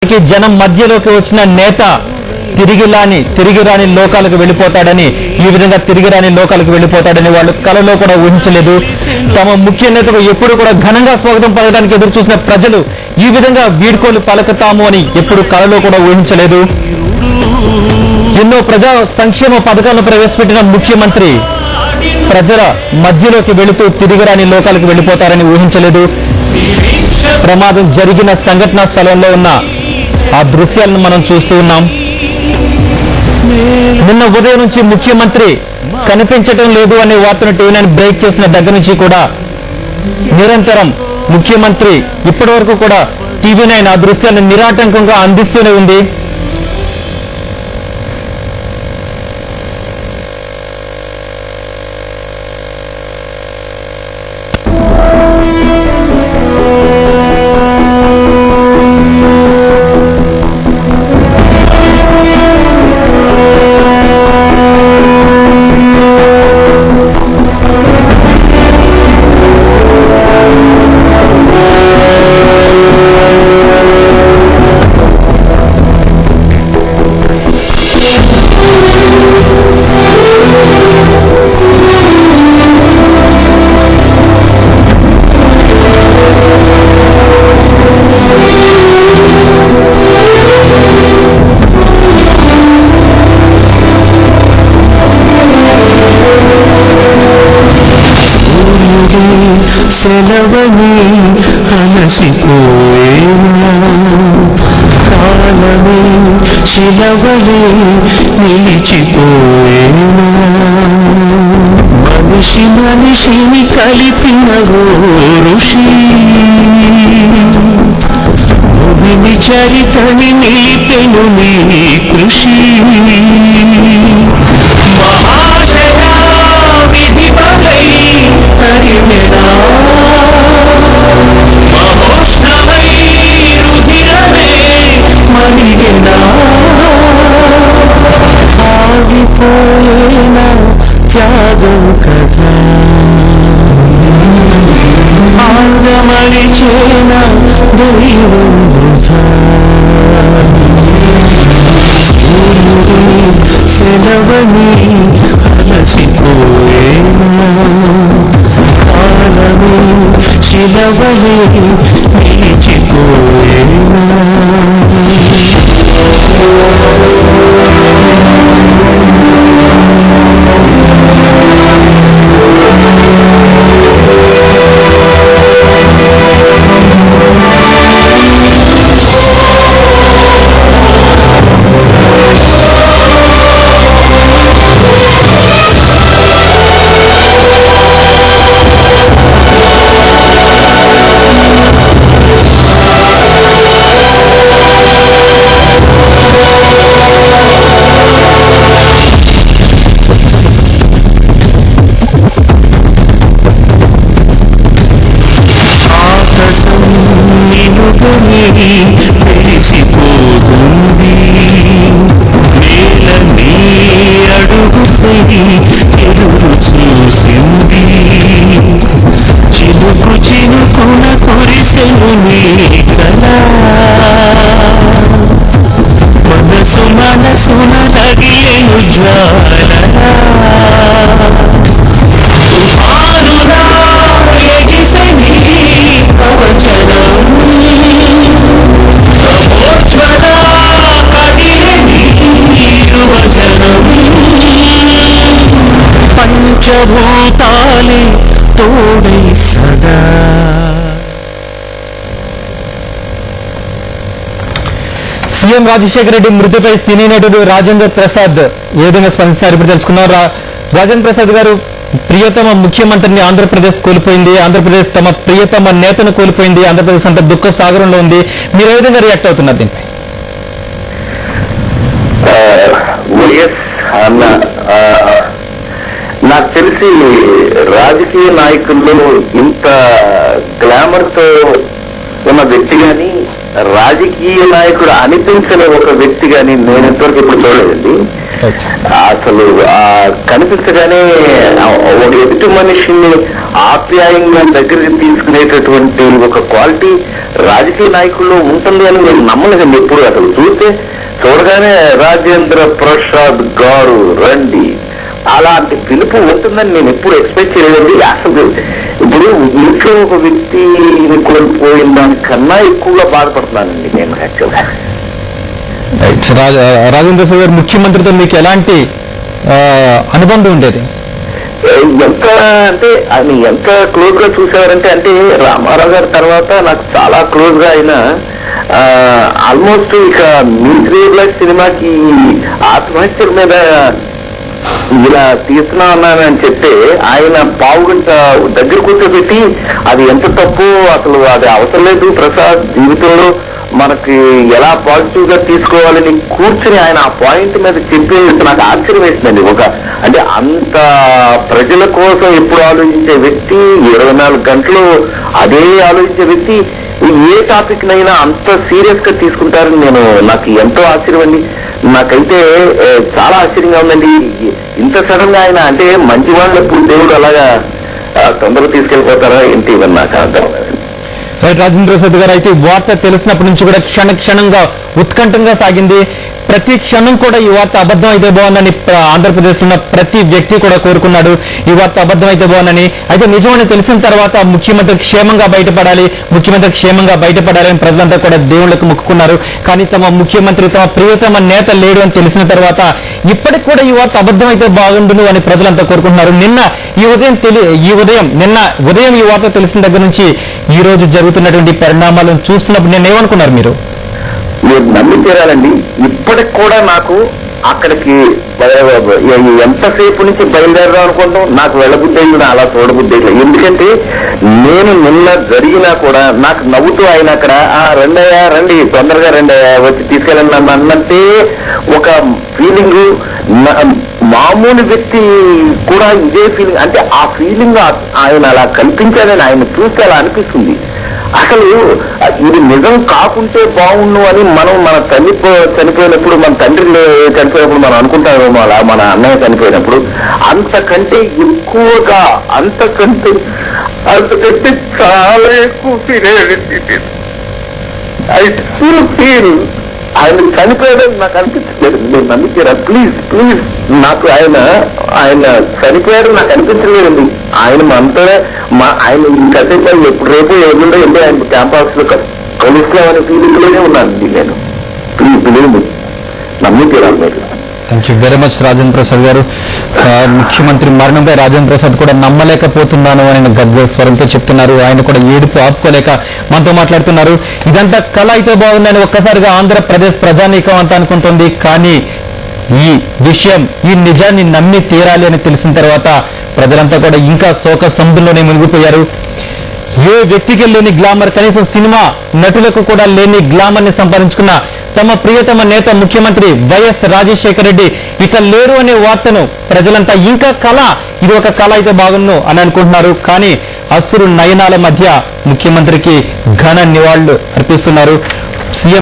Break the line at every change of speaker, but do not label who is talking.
అయినప్పటికీ జనం మధ్యలోకి వచ్చిన నేత తిరిగి రాని లోకాలకు వెళ్ళిపోతాడని, ఈ విధంగా తిరిగి రాని లోకాలకు వెళ్ళిపోతాడని వాళ్ళు కలలో కూడా ఊహించలేదు. తమ ముఖ్య నేతకు ఎప్పుడు కూడా ఘనంగా స్వాగతం పలకడానికి ఎదురు చూసిన ప్రజలు ఈ విధంగా వీడ్కోలు పలకతాము అని ఎప్పుడు కలలో కూడా ఊహించలేదు. ఎన్నో ప్రజా సంక్షేమ పథకాలను ప్రవేశపెట్టిన ముఖ్యమంత్రి ప్రజల మధ్యలోకి వెళుతూ తిరిగి రాని లోకాలకు వెళ్ళిపోతారని ఊహించలేదు. ప్రమాదం జరిగిన సంఘటనా స్థలంలో ఉన్న ఆ దృశ్యాలను మనం చూస్తూ ఉన్నాం. నిన్న ఉదయం నుంచి ముఖ్యమంత్రి కనిపించడం లేదు అనే వార్తను టీవీ9 బ్రేక్ చేసిన దగ్గర నుంచి కూడా నిరంతరం ముఖ్యమంత్రి ఇప్పటి వరకు కూడా టీవీ9 ఆ దృశ్యాలను నిరాటంకంగా అందిస్తూనే ఉంది.
సెలవని అలసిపోయేనా కాలమే శిలవలే నిలిచిపోయేనా మనిషిని కలిపిన ఓ ఋషి భూమిని చరితని నిలిపెను నీ కృషి ఆగిపోయేనా త్యాగం కదా ఆగమరిచేనా దైవం వృధా సెలవని అలసిపోయేనా కాలమే శిలవలే నిలిచిపోయేనా తెలిసిపోతుంది నేలని అడుగుపై ఎదురు చూసింది చినుకు చినుకున కురిసెను నీ కళ మనసున తగిలేను జ్వాలలా తుఫానులా ఎగిసెని కవచనం పంచభూతాలే తోడై సదా.
సీఎం రాజశేఖర రెడ్డి మృతిపై సినీ నటుడు రాజేంద్ర ప్రసాద్ ఏ విధంగా స్పందిస్తున్నారు ఇప్పుడు తెలుసుకున్నారు. రాజేంద్ర ప్రసాద్ గారు, ప్రియతమ ముఖ్యమంత్రిని ఆంధ్రప్రదేశ్ కోల్పోయింది, ఆంధ్రప్రదేశ్ తమ ప్రియతమ నేతను కోల్పోయింది, ఆంధ్రప్రదేశ్ అంతా దుఃఖ సాగరంలో ఉంది. మీరు ఏ విధంగా రియాక్ట్ అవుతున్నారు దీనిపై?
నాకు తెలిసి రాజకీయ నాయకుల్లో ఇంత గ్లామర్ తో ఉన్న వ్యక్తి గాని, రాజకీయ నాయకుడు అనిపించిన ఒక వ్యక్తి గాని నేను ఇంతవరకు ఇప్పుడు చూడలేదండి. అసలు కనిపించగానే ఒక ఎదుటి మనిషిని ఆప్యాయంగా దగ్గరికి తీసుకునేటటువంటి ఒక క్వాలిటీ రాజకీయ నాయకుల్లో ఉంటుంది అని నేను నమ్మలేదండి ఎప్పుడు. అసలు చూడగానే రాజేంద్ర ప్రసాద్ గారు రండి అలాంటి పిలుపు ఉంటుందని నేను ఎప్పుడు ఎక్స్పెక్ట్ చేయలేదండి. అసలు ఇప్పుడు ఇంట్లో ఒక వ్యక్తిని కోల్పోయిన దానికన్నా ఎక్కువగా బాధపడుతున్నానండి నేను యాక్చువల్గా.
రాజేంద్ర ప్రసాద్ గారు ముఖ్యమంత్రితో మీకు ఎలాంటి అనుబంధం ఉండేది?
ఎంత అంటే ఆయన ఎంత క్లోజ్ గా చూసేవారంటే అంటే రామారావు గారి తర్వాత నాకు చాలా క్లోజ్ గా ఆయన ఆల్మోస్ట్ ఇక మిలిటరీ సినిమాకి ఆత్మహత్యల మీద ఇలా తీస్తున్నా ఉన్నానని చెప్తే ఆయన పావుగంట దగ్గర కూర్చోబెట్టి అది ఎంత తప్పు, అసలు అది అవసరం లేదు ప్రసాద్, జీవితంలో మనకి ఎలా పాజిటివ్ గా తీసుకోవాలని కూర్చుని ఆయన ఆ పాయింట్ మీద చెప్పే నాకు ఆశ్చర్యం వేసిందండి. అంటే అంత ప్రజల కోసం ఎప్పుడు ఆలోచించే వ్యక్తి 24 గంటలు అదే ఆలోచించే వ్యక్తి ఏ టాపిక్ నైనా అంత సీరియస్ గా తీసుకుంటారని నాకు ఎంతో ఆశ్చర్యం అండి. నాకైతే చాలా ఆశ్చర్యంగా ఉందండి. ఇంత సడన్ గా ఆయన అంటే మంచి వాళ్ళు ఎప్పుడు దేవుడు అలాగా తొందరగా తీసుకెళ్లిపోతారా ఏంటి ఇవన్నీ నాకు అర్థం.
రాజేంద్ర ప్రసాద్ గారు అయితే వార్త తెలిసినప్పటి నుంచి కూడా క్షణంగా ఉత్కంఠంగా సాగింది. ప్రతి క్షణం కూడా ఈ వార్త అబద్ధం అయితే బాగుందని ఆంధ్రప్రదేశ్ లో ఉన్న ప్రతి వ్యక్తి కూడా కోరుకున్నాడు. ఈ వార్త అబద్ధం అయితే బాగుందని. అయితే నిజమని తెలిసిన తర్వాత ముఖ్యమంత్రి క్షేమంగా బయటపడాలని ప్రజలంతా కూడా దేవుళ్లకు మొక్కుకున్నారు. కానీ తమ ముఖ్యమంత్రి తమ ప్రియతమ నేత లేడు అని తెలిసిన తర్వాత ఇప్పటికి కూడా ఈ వార్త అబద్ధం అయితే బాగుండును అని ప్రజలంతా కోరుకుంటున్నారు. నిన్న ఉదయం ఈ వార్త తెలిసిన దగ్గర నుంచి ఈ రోజు జరుగుతున్నటువంటి పరిణామాలను చూస్తున్నప్పుడు నేను ఏమనుకున్నారు మీరు
నమ్మి తీరాలండి. ఇప్పటికి కూడా నాకు అక్కడికి ఎంతసేపు నుంచి బయలుదేరదాం అనుకుంటాం నాకు వెళ్ళబుద్ధి అయింది, అలా చూడబుద్ధి అయ్యింది. ఎందుకంటే నేను నిన్న జరిగినా కూడా నాకు నవ్వుతూ ఆయన అక్కడ రండి తొందరగా వచ్చి తీసుకెళ్ళండి అన్నంటే ఒక ఫీలింగ్. మామూలు వ్యక్తి కూడా ఇదే ఫీలింగ్, అంటే ఆ ఫీలింగ్ ఆయన అలా కల్పించాలని ఆయన చూస్తే అలా అనిపిస్తుంది. అసలు ఇది నిజం కాకుంటే బాగుండు అని మనం మన చనిపోయినప్పుడు మన తండ్రి చనిపోయినప్పుడు మనం అనుకుంటామేమో అలా మన అన్నయ్య చనిపోయినప్పుడు అంతకంటే ఎక్కువగా అంతకంటే చాలా ఎక్కువ ఫీల్ ఆయన చనిపోయాడని నాకు అనిపించలేదు. నేను నమ్మితేరా ప్లీజ్ నాకు ఆయన చనిపోయాడు నాకు అనిపించలేదండి. ఆయన ఆయన ఇంకసేపు ఎప్పుడు రేపు ఏముండో వెళ్ళి ఆయన క్యాంపస్ లో కలుస్తామనే ఫీలింగ్ లోనే ఉన్నానండి నేను. ప్లీజ్ నమ్మితేరాలి మీరు.
Thank you very much Rajendra Prasad గారు. ముఖ్యమంత్రి మరణంపై రాజేంద్ర ప్రసాద్ కూడా నమ్మలేకపోతున్నాను అని గద్గద స్వరంతో చెప్తున్నారు. ఆయన కూడా ఏడుపు ఆపుకోలేక మనతో మాట్లాడుతున్నారు. ఇదంతా కళ అయితే బాగుందని ఒక్కసారిగా ఆంధ్రప్రదేశ్ ప్రజానీకం అంతా అనుకుంటుంది. కానీ ఈ విషయం ఈ నిజాన్ని నమ్మి తీరాలి అని తెలిసిన తర్వాత ప్రజలంతా కూడా ఇంకా శోక సముద్రంలోనే మునిగిపోయారు. ఏ వ్యక్తికి లేని గ్లామర్, కనీసం సినిమా నటులకు కూడా లేని గ్లామర్ ని సంపాదించుకున్న తమ ప్రియతమ నేత ముఖ్యమంత్రి వైఎస్ రాజశేఖర రెడ్డి ఇక లేరు అనే వార్తను ప్రజలంతా ఇంకా ఇది ఒక కళ అయితే బాగున్ను అని అనుకుంటున్నారు. కానీ అసురు నయనాల మధ్య ముఖ్యమంత్రికి ఘన నివాళులు అర్పిస్తున్నారు. సీఎం